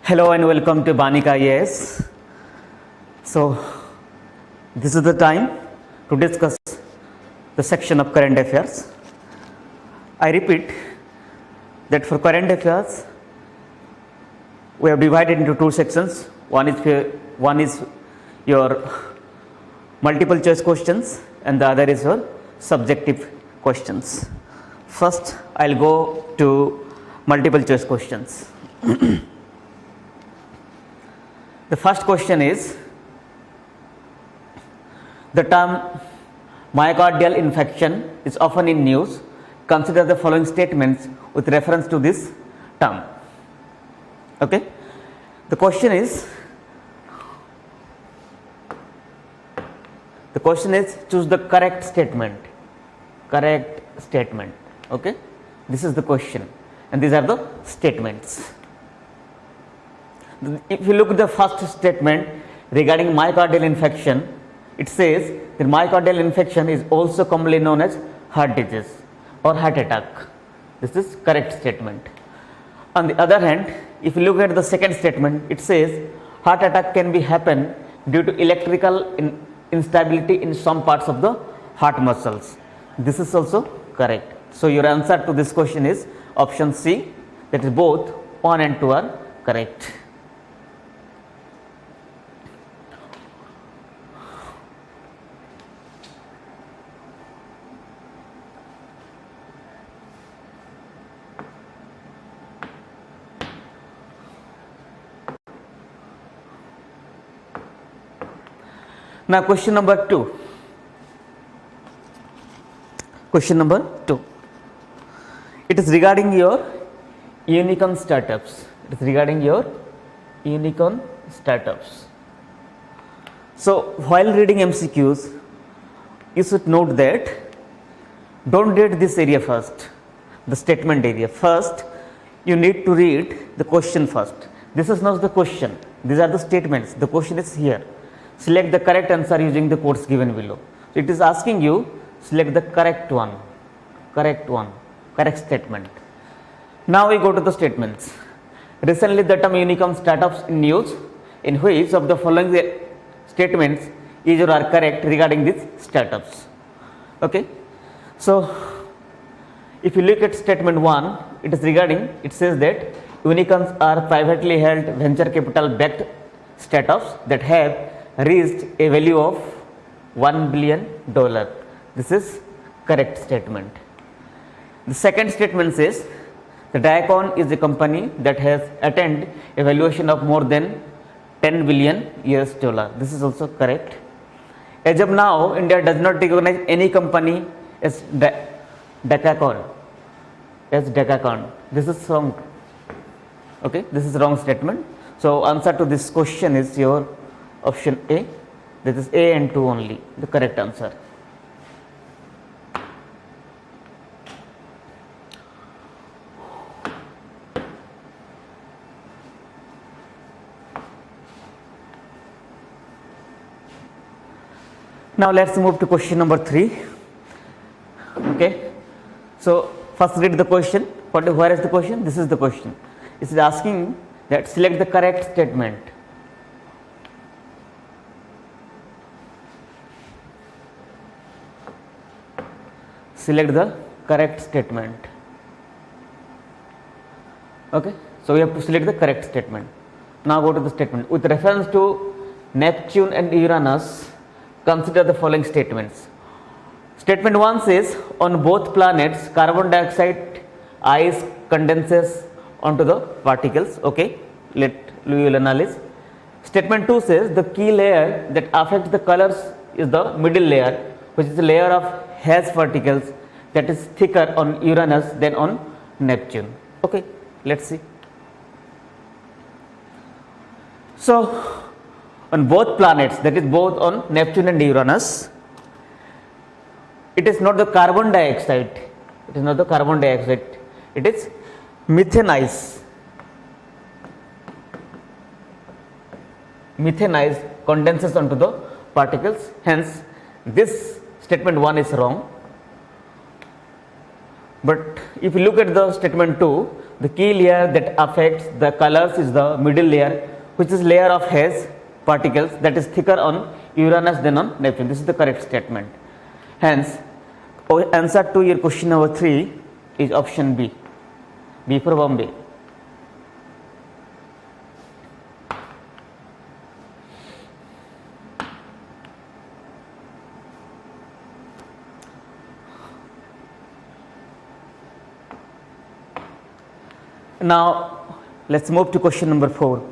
Hello and welcome to VANIK-IAS. So, this is the time to discuss the section of current affairs. I repeat that for current affairs, we have divided into two sections. One is your multiple choice questions and the other is your subjective questions. First, I will go to multiple choice questions. The first question is, the term myocardial infection is often in news. Consider the following statements with reference to this term. Okay. The question is choose the correct statement. Correct statement. Okay. This is the question and these are the statements. If you look at the first statement regarding myocardial infection, it says that myocardial infection is also commonly known as heart disease or heart attack. This is correct statement. On the other hand, if you look at the second statement, it says heart attack can be happen due to electrical instability in some parts of the heart muscles. This is also correct. So your answer to this question is option C, that is both 1 and 2 are correct. Now question number 2. Question number 2. It is regarding your unicorn startups. It is regarding your unicorn startups. So while reading MCQs, you should note that don't read this area first, the statement area. First, you need to read the question first. This is not the question. These are the statements. The question is here. Select the correct answer using the codes given below. So it is asking you select the correct one, correct statement. Now we go to the statements. Recently the term unicorn startups in news. In which of the following statements is or are correct regarding these startups? Okay. So if you look at statement 1, it is regarding, it says that unicorns are privately held venture capital backed startups that have reached a value of $1 billion. This is correct statement. The second statement says the Diacon is a company that has attained a valuation of more than $10 billion. This is also correct. As of now, India does not recognize any company as Diacon. This is wrong. Okay, this is wrong statement. So answer to this question is your option A, that is A and 2 only, the correct answer. Now let's move to question number 3. Okay. So first read the question. Where is the question? This is the question. It is asking that select the correct statement. Select the correct statement. Okay. So we have to select the correct statement. Now go to the statement. With reference to Neptune and Uranus, consider the following statements. Statement 1 says on both planets carbon dioxide ice condenses onto the particles. Okay. We will analyze. Statement 2 says the key layer that affects the colors is the middle layer, which is the layer of haze particles that is thicker on Uranus than on Neptune. Okay, let's see. So on both planets, that is both on Neptune and Uranus, it is not the carbon dioxide. It is not the carbon dioxide. It is methane ice. Methane ice condenses onto the particles. Hence, this statement 1 is wrong. But if you look at the statement 2, the key layer that affects the colors is the middle layer, which is layer of haze particles that is thicker on Uranus than on Neptune. This is the correct statement. Hence, answer to your question number 3 is option B. B for Bombay. Now, let's move to question number 4.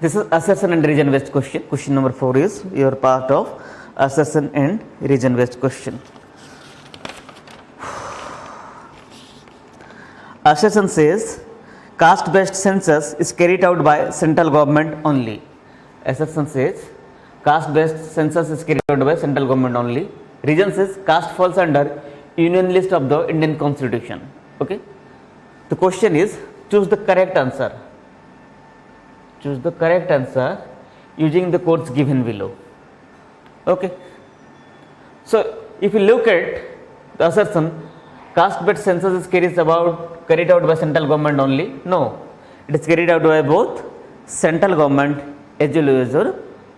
This is assertion and region based question. Question number 4 is your part of assertion and region based question. Assertion says caste based census is carried out by central government only. Assertion says caste based census is carried out by central government only. Region says caste falls under Union list of the Indian Constitution. Okay. The question is, choose the correct answer. Choose the correct answer using the codes given below. Okay. So, if you look at the assertion, caste based census is carried out by central government only. No, it is carried out by both central government as well as your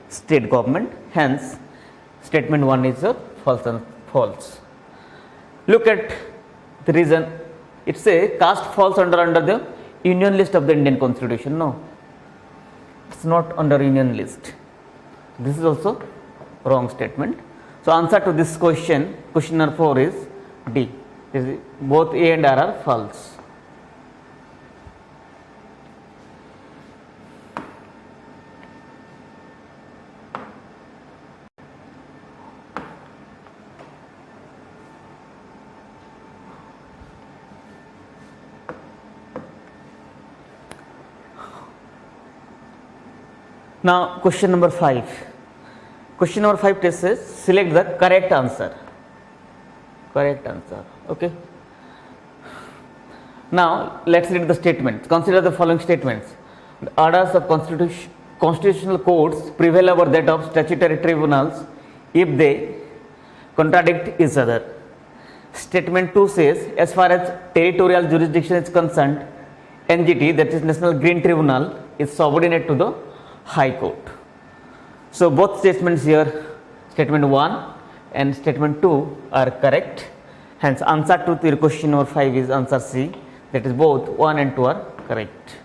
state government. Hence, statement 1 is false and false. Look at the reason. It says caste falls under the Union list of the Indian Constitution. No, it's not under Union list. This is also wrong statement. So, answer to this question, question number 4 is D. Both A and R are false. Now, question number 5. Question number 5 test says select the correct answer. Correct answer. Okay. Now, let's read the statements. Consider the following statements. The orders of constitutional courts prevail over that of statutory tribunals if they contradict each other. Statement 2 says, as far as territorial jurisdiction is concerned, NGT, that is National Green Tribunal, is subordinate to the High Court. So, both statements here, statement 1 and statement 2 are correct. Hence, answer to your question number 5 is answer C, that is both 1 and 2 are correct.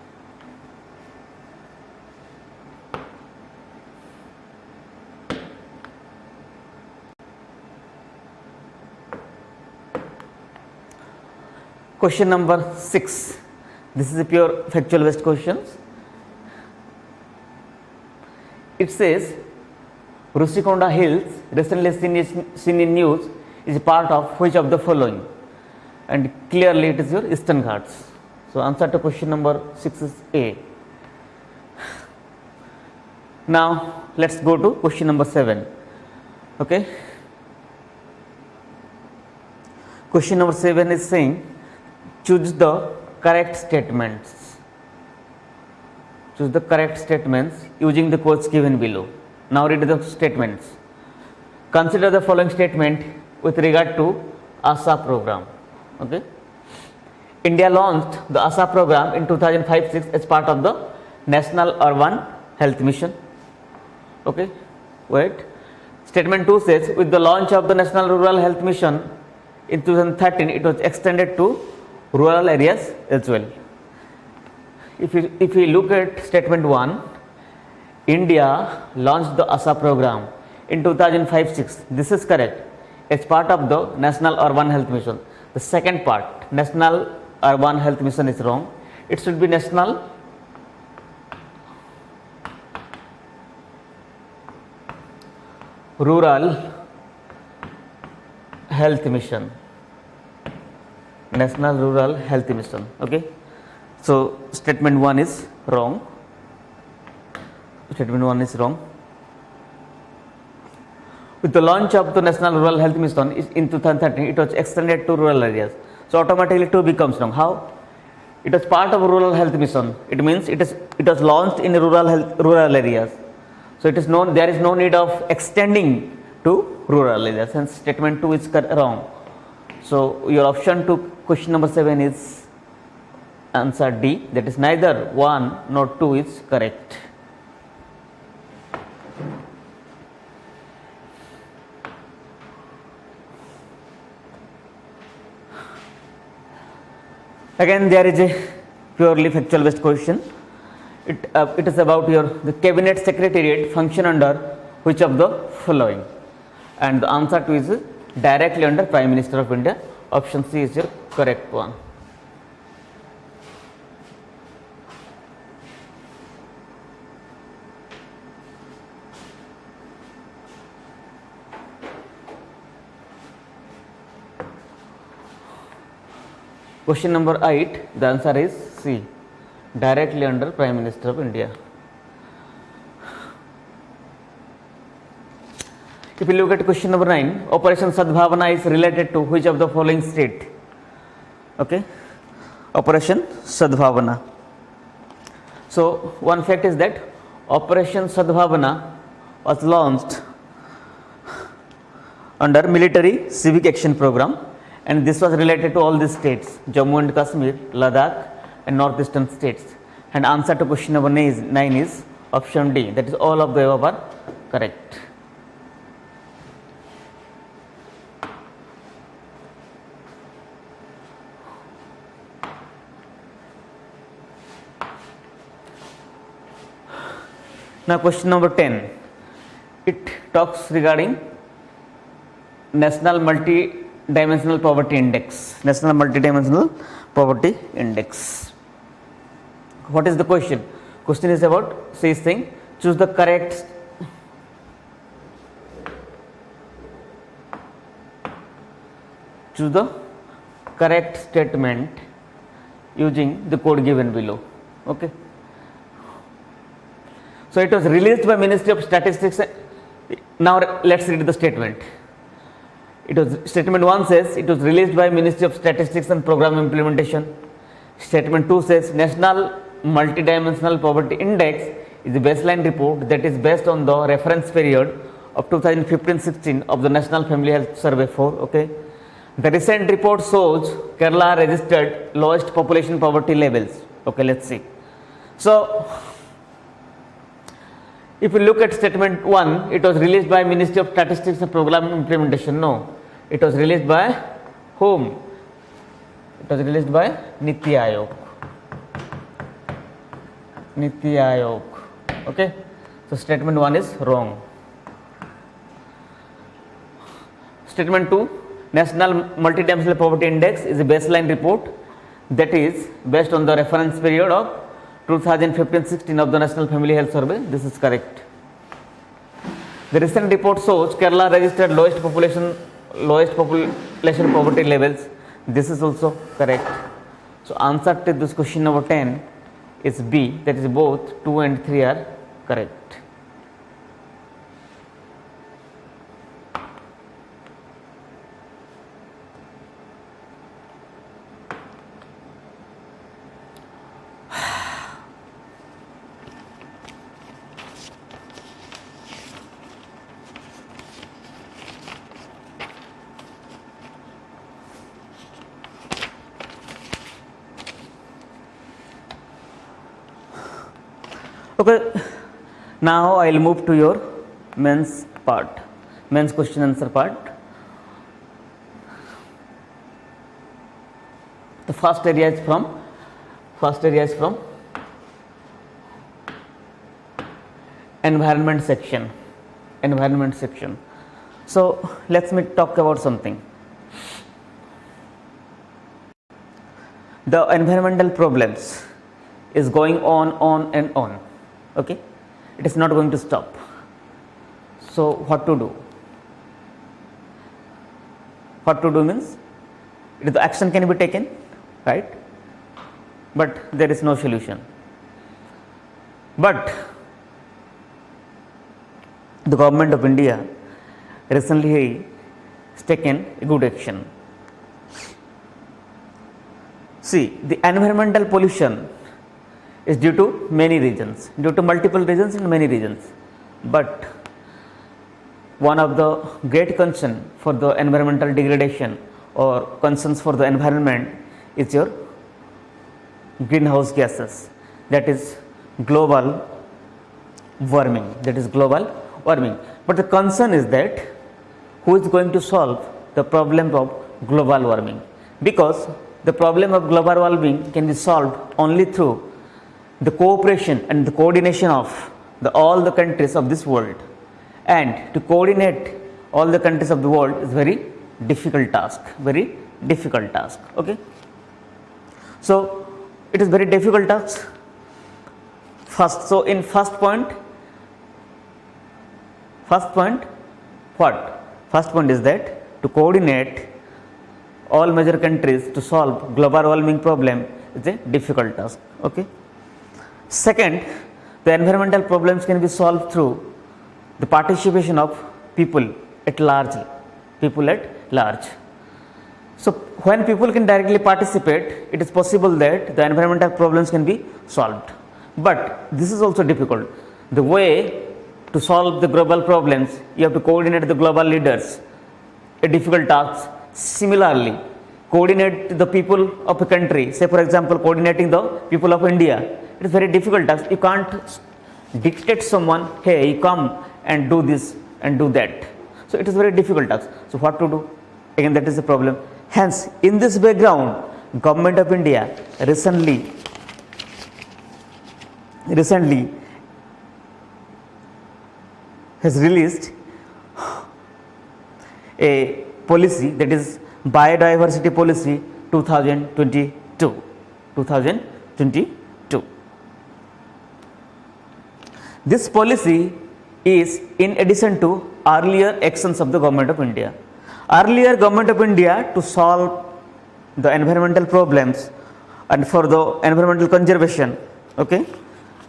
Question number 6. This is a pure factual based questions. It says Rusikonda Hills, recently seen in news, is a part of which of the following? And clearly it is your Eastern Ghats. So, answer to question number 6 is A. Now, let us go to question number 7. Okay. Question number 7 is saying choose the correct statements. Choose the correct statements using the codes given below. Now, read the statements. Consider the following statement with regard to ASA program. Okay. India launched the ASA program in 2005-06 as part of the National Urban Health Mission. Okay. Wait. Statement 2 says, with the launch of the National Rural Health Mission in 2013, it was extended to rural areas as well. If we look at statement 1, India launched the ASA program in 2005-06. This is correct. As part of the National Urban Health Mission. The second part, National Urban Health Mission, is wrong. It should be National Rural Health Mission. National Rural Health Mission. Okay. So, statement 1 is wrong. Statement 1 is wrong. With the launch of the National Rural Health Mission in 2013, it was extended to rural areas. So, automatically 2 becomes wrong. How? It was part of a rural health mission. It means it was launched in rural areas. So, there is no need of extending to rural areas. Hence, statement 2 is wrong. So your option to question number 7 is answer D, that is neither 1 nor 2 is correct. Again there is a purely factual based question. It is about the cabinet secretariat function under which of the following, and the answer to is directly under Prime Minister of India. Option C is your correct one. Question number 8, the answer is C, directly under Prime Minister of India. If you look at question number 9, Operation Sadbhavana is related to which of the following state? Okay, Operation Sadbhavana. So one fact is that Operation Sadbhavana was launched under military civic action program, and this was related to all these states, Jammu and Kashmir, Ladakh and northeastern states. And answer to question number 9 is option D, that is all of the above are correct. Now question number 10, it talks regarding National Multi-Dimensional Poverty Index. National Multi-Dimensional Poverty Index. What is the question? Question is about, says thing, choose the correct statement using the code given below. Okay. So it was released by Ministry of Statistics. Now let's read the statement. Statement 1 says it was released by Ministry of Statistics and Program Implementation. Statement 2 says National Multidimensional Poverty Index is a baseline report that is based on the reference period of 2015-16 of the National Family Health Survey 4. Okay. The recent report shows Kerala registered lowest population poverty levels. Okay, let's see. So if you look at statement 1, it was released by Ministry of Statistics and Program Implementation. No, it was released by whom? It was released by Niti Aayog. Niti Aayog. Okay, so statement 1 is wrong. Statement 2, National Multidimensional Poverty Index is a baseline report that is based on the reference period of 2015-16 of the National Family Health Survey. This is correct. The recent report shows Kerala registered lowest population poverty levels. This is also correct. So answer to this question number 10 is B, that is both 2 and 3 are correct. Okay, now I will move to your mains part, mains question answer part. The first area is from environment section. So let me talk about something. The environmental problems is going on and on. Okay, it is not going to stop. So what to do? What to do means the action can be taken, right? But there is no solution. But the government of India recently has taken a good action. See, the environmental pollution is due to many reasons, due to multiple reasons and many reasons. But one of the great concern for the environmental degradation or concerns for the environment is your greenhouse gases, that is global warming, but the concern is that who is going to solve the problem of global warming, because the problem of global warming can be solved only through the cooperation and the coordination of all the countries of this world, and to coordinate all the countries of the world is very difficult task. Okay, so it is very difficult task. So in first point is that to coordinate all major countries to solve global warming problem is a difficult task. Okay. Second, the environmental problems can be solved through the participation of people at large. So when people can directly participate, it is possible that the environmental problems can be solved. But this is also difficult. The way to solve the global problems, you have to coordinate the global leaders, a difficult task. Similarly, coordinate the people of a country, say for example coordinating the people of India, it is very difficult task. You can't dictate someone, hey, you come and do this and do that. So it is very difficult task. So what to do? Again, that is the problem. Hence, in this background, Government of India recently has released a policy, that is biodiversity policy 2022. This policy is in addition to earlier actions of the Government of India. Earlier, Government of India, to solve the environmental problems and for the environmental conservation, okay,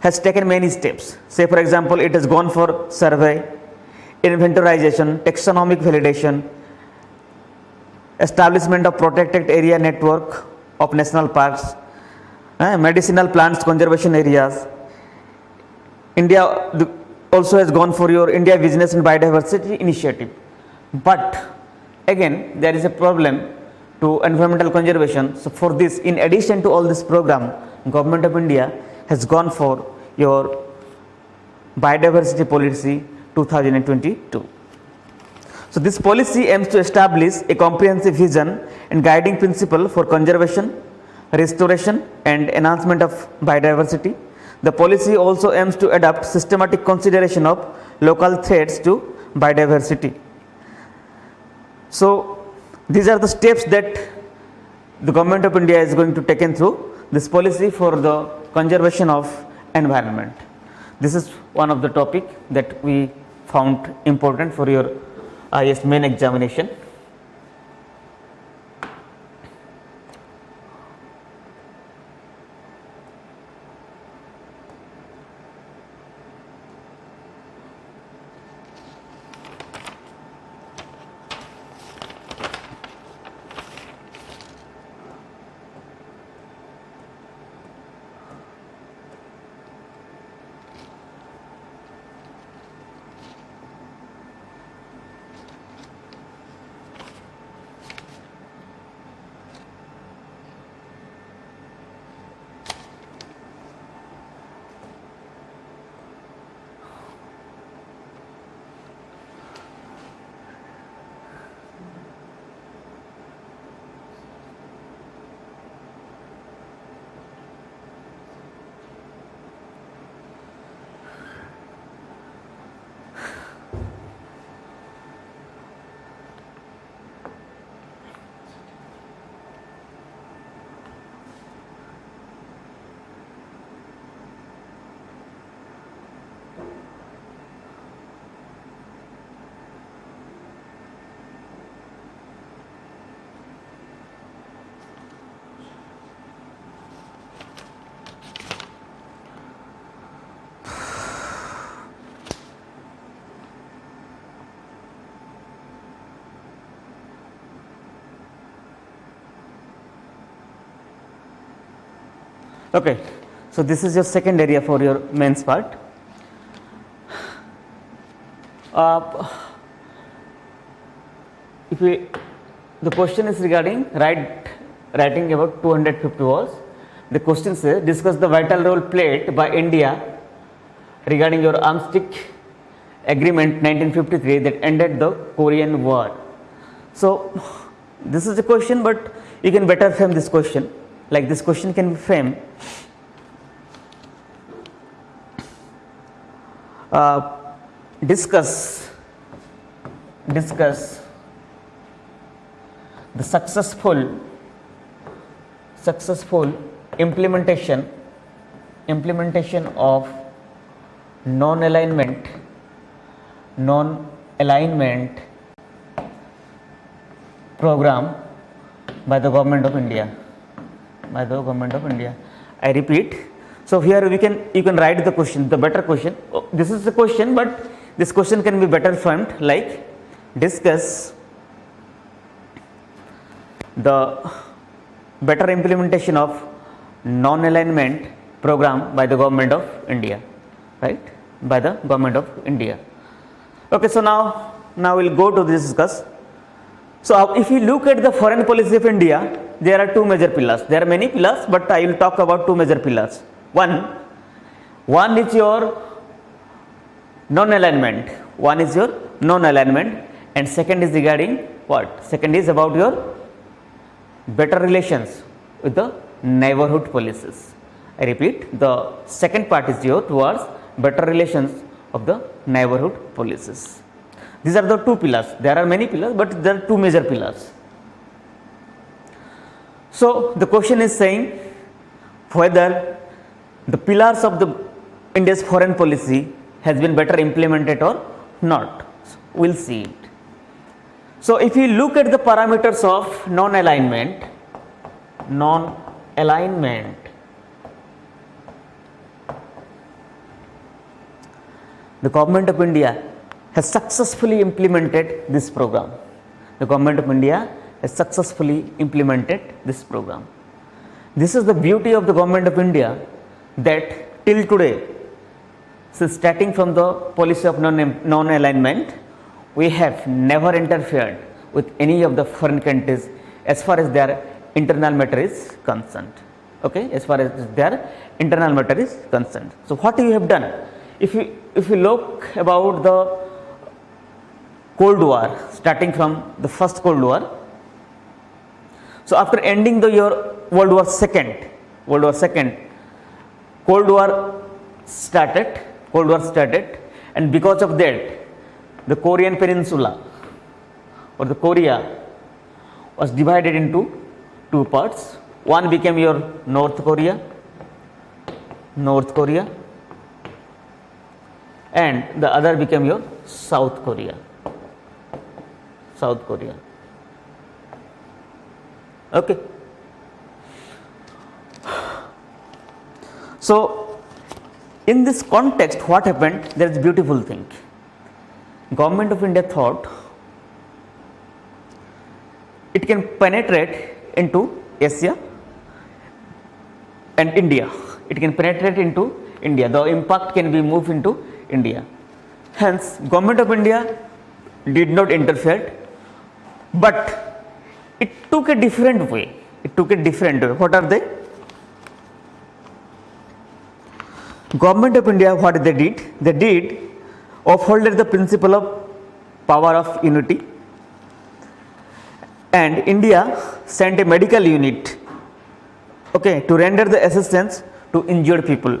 has taken many steps. Say for example, it has gone for survey, inventorization, taxonomic validation, establishment of protected area network of national parks, medicinal plants conservation areas. India also has gone for your India Business and Biodiversity Initiative. But again, there is a problem to environmental conservation. So for this, in addition to all this program, Government of India has gone for your biodiversity policy 2022. So this policy aims to establish a comprehensive vision and guiding principle for conservation, restoration and enhancement of biodiversity. The policy also aims to adopt systematic consideration of local threats to biodiversity. So these are the steps that the Government of India is going to take in through this policy for the conservation of environment. This is one of the topic that we found important for your IAS main examination. Okay, so this is your second area for your mains part. If we the question is regarding writing about 250 words. The question says, discuss the vital role played by India regarding your armistice agreement 1953 that ended the Korean War. So this is the question, but you can better frame this question. Like this question can be framed discuss the successful implementation of non-alignment program by the government of India. I repeat. So here you can write the question, the better question. This is the question, but this question can be better framed like discuss the better implementation of non-alignment program by the government of India, right? By the government of India. Okay, so now we'll go to discuss. So if you look at the foreign policy of India, there are two major pillars. There are many pillars, but I will talk about two major pillars. One is your non-alignment. And second is regarding what? Second is about your better relations with the neighborhood policies. I repeat, the second part is your towards better relations of the neighborhood policies. These are the two pillars. There are many pillars, but there are two major pillars. So the question is saying whether the pillars of the India's foreign policy has been better implemented or not. So we'll see it. So if you look at the parameters of non-alignment, the government of India has successfully implemented this program. This is the beauty of the government of India, that till today, so starting from the policy of non-alignment, we have never interfered with any of the foreign countries as far as their internal matter is concerned. Okay, as far as their internal matter is concerned. So what you have done? If you look about the Cold War, starting from the first Cold War, so after ending the year World War II, Cold War started, and because of that, the Korean Peninsula or the Korea was divided into two parts. One became your North Korea, and the other became your South Korea. Okay. So in this context, what happened? There is a beautiful thing. Government of India thought it can penetrate into Asia and India. The impact can be moved into India. Hence, Government of India did not interfere, but it took a different way. What are they? Government of India, what they did? They did uphold the principle of power of unity, and India sent a medical unit, okay, to render the assistance to injured people.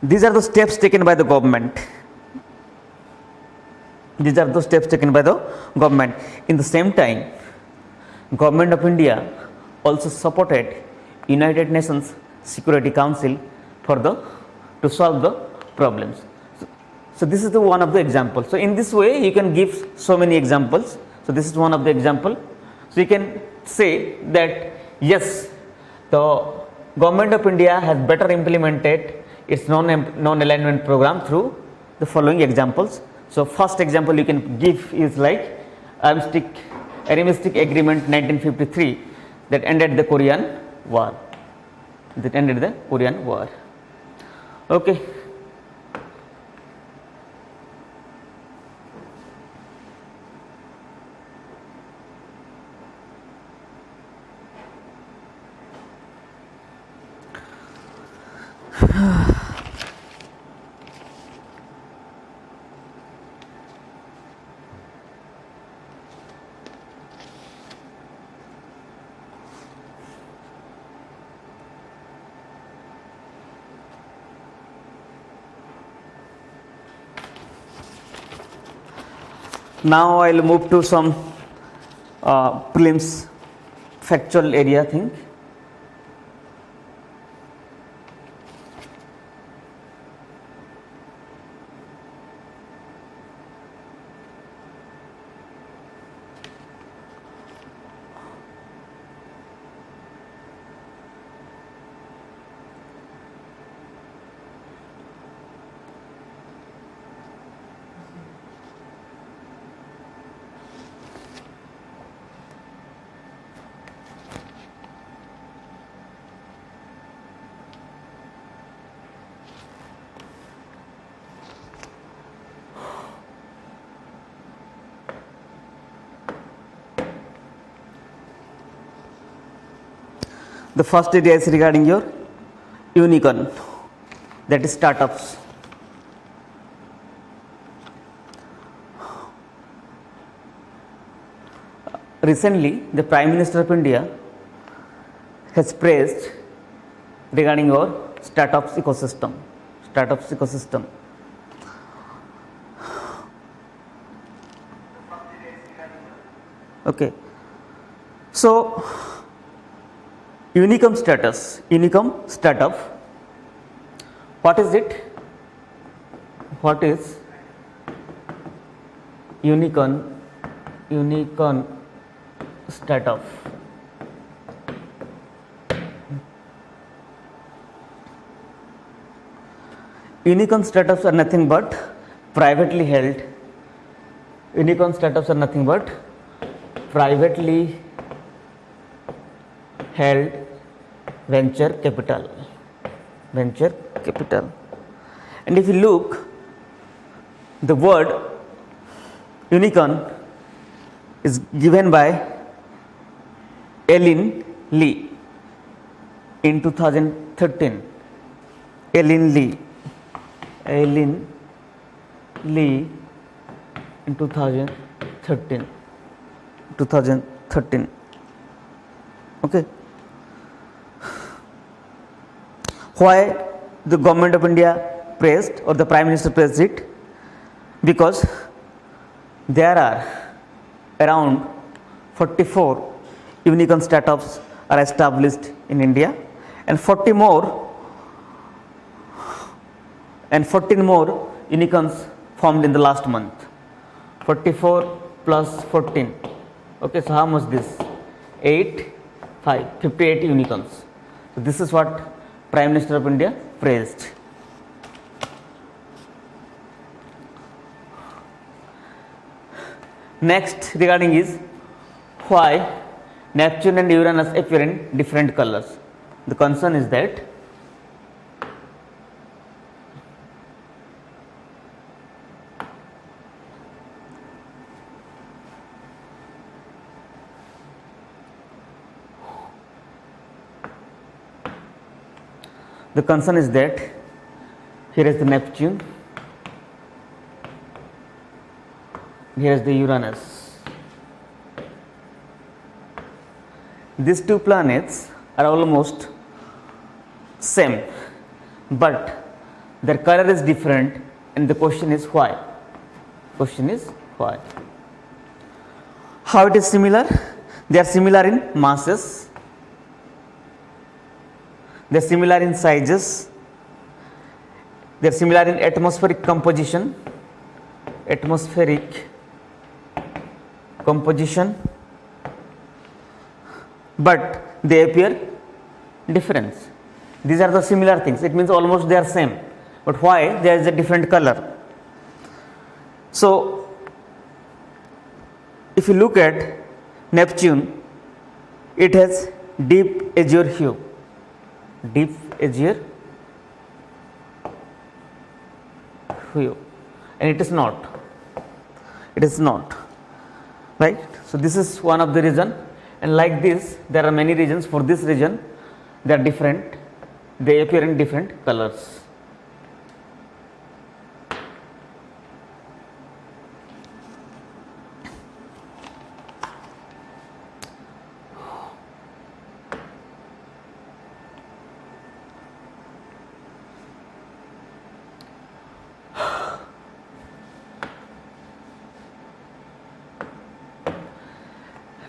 These are the steps taken by the government. In the same time, Government of India also supported United Nations Security Council to solve the problems. So this is one of the examples. So in this way, you can give so many examples. So this is one of the example. So you can say that yes, the Government of India has better implemented its non-alignment program through the following examples. So first example you can give is like armistice agreement 1953 that ended the Korean War. Okay. Now I will move to some prelims factual area thing. The first area is regarding your unicorn, that is startups. Recently, the Prime Minister of India has praised regarding your startups ecosystem. Startups ecosystem. Okay. So, Unicum status, Unicum startup, what is it? What is unicorn startup? Unicorn startups are nothing but privately held. Unicorn startups are nothing but privately held venture capital. And if you look, the word unicorn is given by Ellen Lee in 2013. Ellen Lee in 2013. Okay. Why the government of India praised, or the Prime Minister praised it? Because there are around 44 unicorn startups are established in India, and 14 more unicorns formed in the last month. 44 plus 14. Okay, so how much this? 58 unicorns. So this is what Prime Minister of India praised. Next regarding is why Neptune and Uranus appear in different colors. The concern is that here is the Neptune, here is the Uranus. These two planets are almost same, but their color is different, and the question is why? How it is similar? They are similar in masses, they are similar in sizes, they are similar in atmospheric composition, but they appear different. These are the similar things, it means almost they are same, but why there is a different color? So if you look at Neptune, it has deep azure hue, and it is not, right? So this is one of the reason, and like this there are many reasons. For this region they are different, they appear in different colors.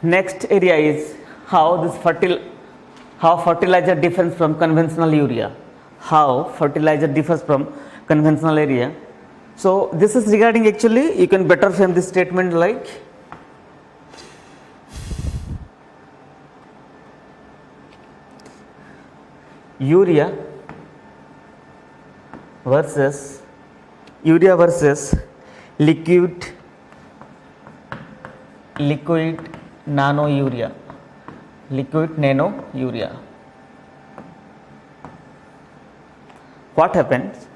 Next area is how fertilizer differs from conventional urea. How fertilizer differs from conventional area. So this is regarding, actually you can better frame this statement like urea versus liquid nano urea. What happens?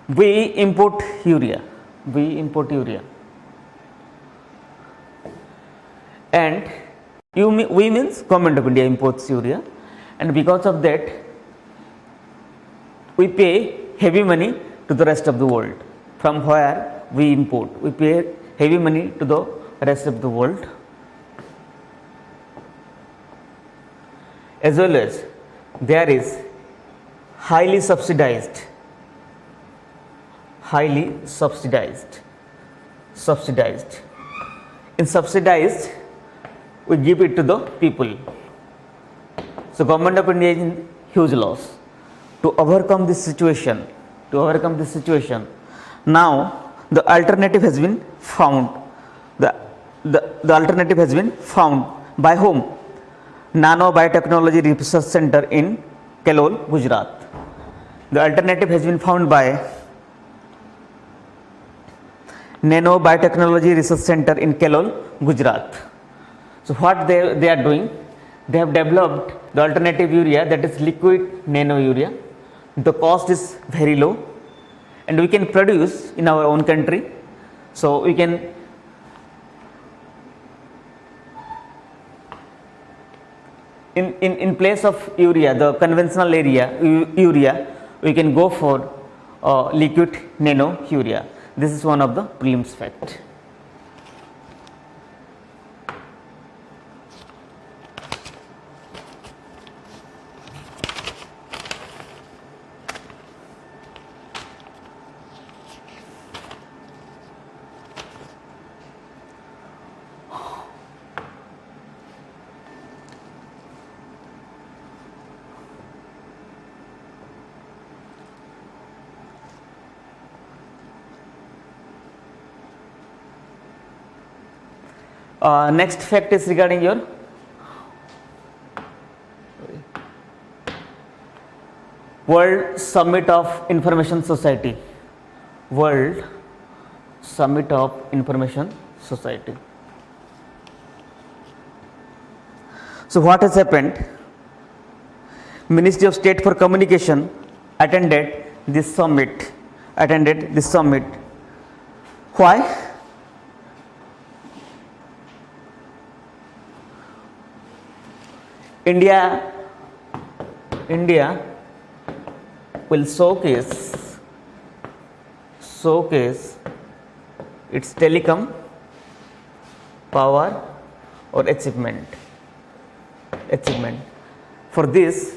We import urea, and we means Government of India imports urea, and because of that we pay heavy money to the rest of the world. From where we import, we pay heavy money to the rest of the world, as well as there is highly subsidized, in subsidized we give it to the people. So Government of India is in huge loss. To overcome this situation, now the alternative has been found. The alternative has been found by whom? Nano Biotechnology Research Center in Kalol, Gujarat. The alternative has been found by Nano Biotechnology Research Center in Kalol, Gujarat. So what they are doing? They have developed the alternative urea, that is liquid nano urea. The cost is very low and we can produce in our own country. So we can in place of urea, the conventional urea, we can go for liquid nano urea. This is one of the prelims fact. Next fact is regarding your World Summit of Information Society. World Summit of Information Society. So what has happened? Ministry of State for Communication attended this summit. Why? India will showcase its telecom power or achievement. For this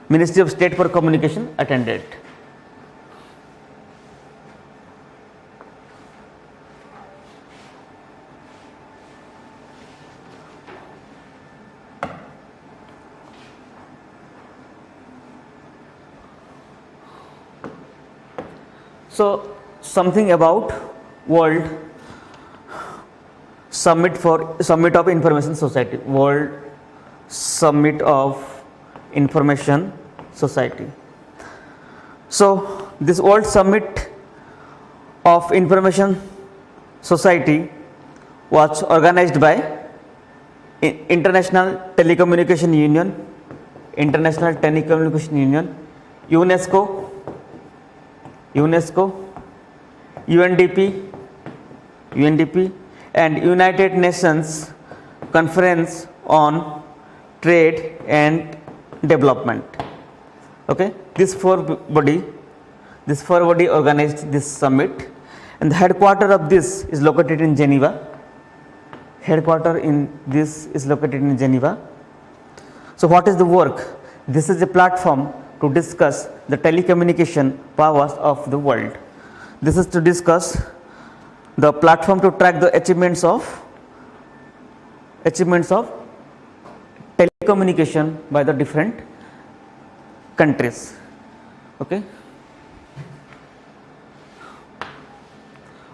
Ministry of State for Communication attended. So something about World Summit of Information Society. World Summit of Information Society. So this World Summit of Information Society was organized by International Telecommunication Union, UNESCO, UNDP and United Nations Conference on Trade and Development. Okay, this four body organized this summit, and the headquarter of this is located in Geneva. So what is the work? This is a platform to discuss the telecommunication powers of the world. This is to discuss the platform to track the achievements of telecommunication by the different countries. Okay.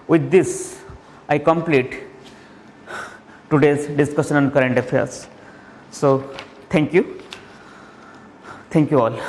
With this, I complete today's discussion on current affairs. So, thank you all.